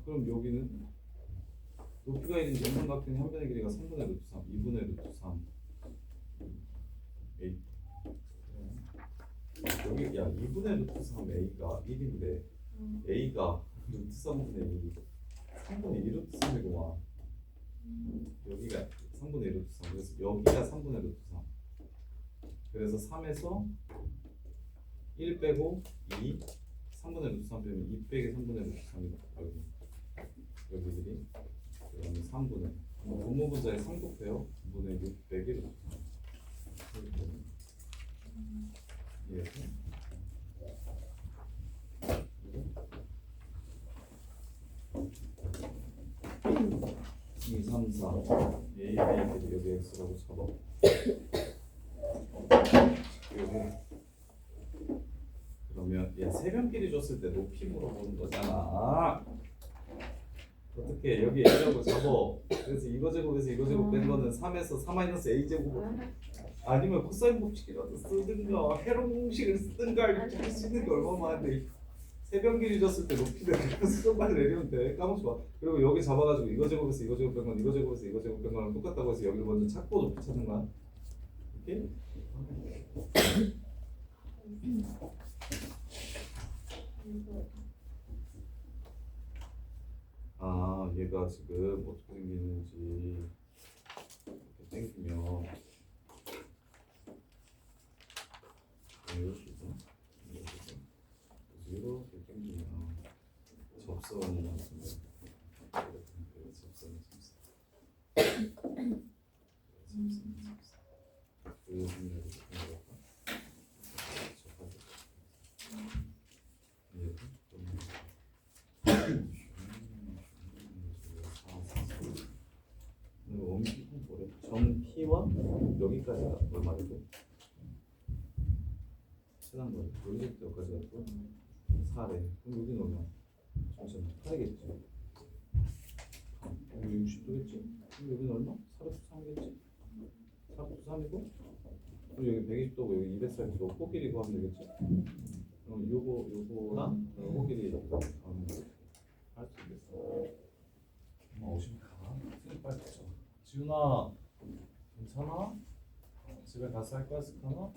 그럼 여기는 높이가 1인 정삼각형의 한 변의 길이가 3분의 루트 3, 2분의 루트 3 8 여기 야 2분의 루트 3 a가 1인데 a가 루트 3분의 2 3분의 2 루트 3이구만. 여기가 3분의 1 루트 3 그래서 여기가 3분의 루트 3 그래서 3에서 1 빼고 2 3분의 루트 3 빼면 2 빼기 3분의 루트 3이다. 여기들이 그러면 3분의 분모분자에 3 곱해요. 2분의 6 빼기 루트 3 이해했어? 2, 3, 4 A, B, 여기 X라고 잡아 그리고 그러면 얘 세변끼리 줬을 때 높이 물어보는 거잖아. 어떻게 여기 A라고 잡아. 그래서 이거 제곱에서 이거 제곱 뺀 거는 3에서 4 마이너스 A 제곱 아니면 코사인 법칙이라도 쓰든가 헤론 공식을 쓰든가 이렇게 할 수 있는 게 얼마나 많은데 세변끼리 줬을 때 높이를 수정만 내리면 돼. 까먹지 마. 그리고 여기 잡아가지고 이거 제곱에서 이거 제곱 뺀 건 이거 제곱에서 이거 제곱 뺀 거랑 똑같다고 해서 여기를 먼저 찾고 높이 찾는 거야. 오케이? 아 얘가 지금 어떻게 생기는지 이렇게 땡기면 이렇게 땡기면 접선이 나왔습니다. 접선이 그 확률을 점 P와 여기까지가 얼마 되고 최단 거리 여기부터 여기까지 갖고 4래. 그럼 여기는 얼마? 잠시만 8이겠지. 여기 60도겠지? 그럼 여기는 얼마? 493이겠지? 493이고 그럼 여기 120도고 여기 240도 코끼리 구하면 되겠지? 그럼 요거랑 코끼리 구하면 할수 있겠어. 오시면 가. 빨리 가자. 지훈아 괜찮아? 집에 가서 할 거야 스카너?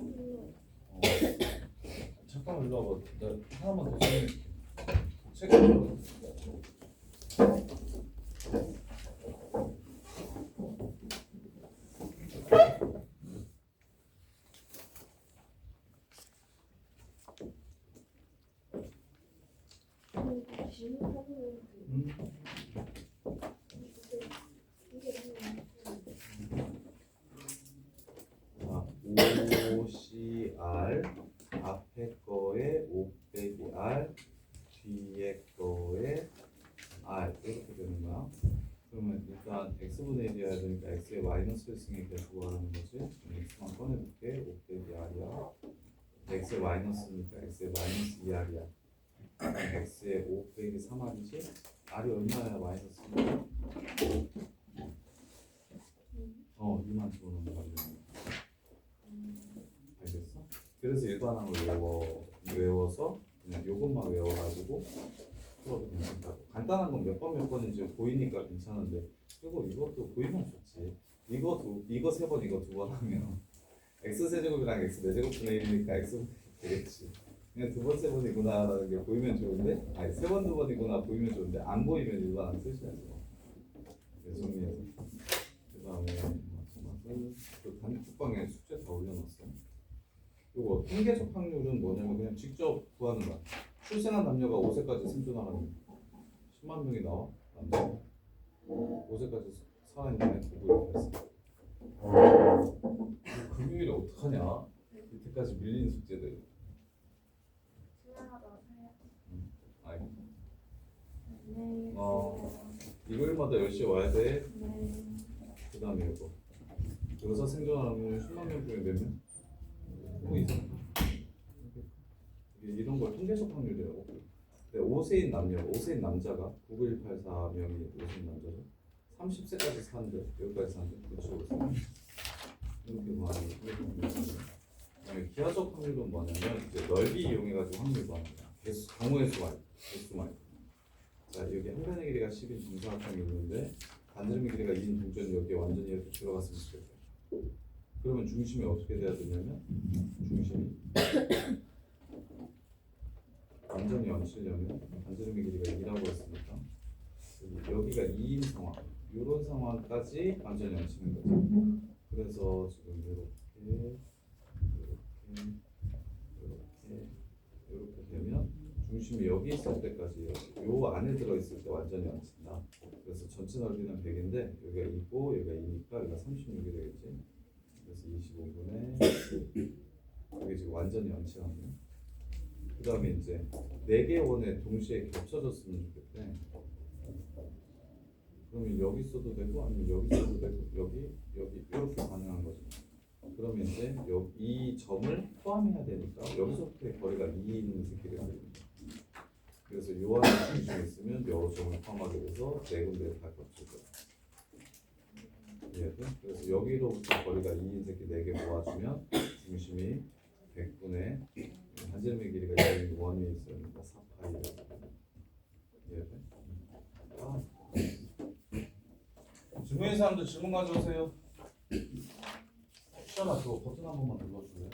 잠깐만 일로 와봐. 나 하나만 더 설명해줄게. 책 좀. 자, 5CR 앞에 거에 5 빼기 R 뒤에 거에 R 이렇게 되는 거야. 그러면 일단 x분의 1이어야 되니까 x의 마이너스를 쓰니까 구하라는 거지. 그럼 x만 꺼내볼게. 5 빼기 R이야. x의 마이너스니까 x의 마이너스 2R이야. x의 5 빼기 3R이지? R이 얼마야 마이너스니까? 2만 집어넣는 거야. 알겠어? 그래서 일반항을 외워서 그냥 요것만 외워가지고 풀어도 괜찮다고. 간단한 건 몇 번인지 보이니까 괜찮은데 그리고 이것도 보이면 좋지. 이거 3번 이거 2번 하면 x 세제곱이랑 x 4제곱분의 1이니까 x 되겠지. 그냥 2번 3번이구나라는 게 보이면 좋은데 아니 3번 2번이구나 보이면 좋은데 안 보이면 일반항 쓰셔야죠. 정리해서 그 다음에 그 단톡방에 숙제 다 올려놨어. 이거 통계적 확률은 뭐냐면 그냥 직접 구하는 거야. 출생한 남녀가 5세까지 생존하는 10만 명이 나와. 남자 5세까지 살아있는 애 누구를 했어. 금요일에 어떡하냐? 이때까지 밀린 숙제들. 아이고. 일요일마다 10시에 와야 돼. 그 다음에 이거. 여기서 생존하는 10만 명 중에 몇 명? 뭐 이상. 이런 걸 통계적 확률이라고. 5세인 남녀, 5세인 남자가 99184명이 5세인 남자죠. 30세까지 사는데 여기까지 사는데 그렇죠. 이렇게 많이. 기하적 확률은 뭐냐면 이제 넓이 이용해가지고 확률 구하는 거야. 경우의 수만, 개수만. 자 여기 한 변의 길이가 10인 정사각형이 있는데 반지름의 길이가 2인 동전 여기에 완전히 이렇게 들어갔으면 좋겠어요. 그러면 중심이 어떻게 돼야 되냐면 중심이 완전히 얹히려면 반지름의 길이가 2라고 했으니까 여기가 2인 상황, 이런 상황까지 완전히 얹히는 거죠. 그래서 지금 이렇게 되면 중심이 여기 있을 때까지 요 안에 들어 있을 때 완전히 얹힌다. 그래서 전체 넓이는 100인데 여기가 2고 여기가 2니까 여기가 36이 되겠지. 그래서 25분의 이게 지금 완전히 얹히거든요. 그 다음에 이제 4개 원에 동시에 겹쳐졌으면 좋겠대. 그러면 여기 써도 되고 아니면 여기 써도 되고 여기 이렇게 가능한 거죠. 그러면 이제 이 점을 포함해야 되니까 여기서부터의 거리가 2인 새끼를 됩니다. 그래서 요 안에 중심이 있으면 요 점을 포함하게 돼서 4군데 다 겹칠 거예요. 이해돼? 그래서 여기로부터 거리가 2인 새끼 4개 모아주면 중심이 100분의 반지름의 길이가 2인 원이 있으니까 4파이라고. 이해돼? 질문 있는 사람들 질문 가져오세요. 시원아 그거 버튼 한 번만 눌러줄래요?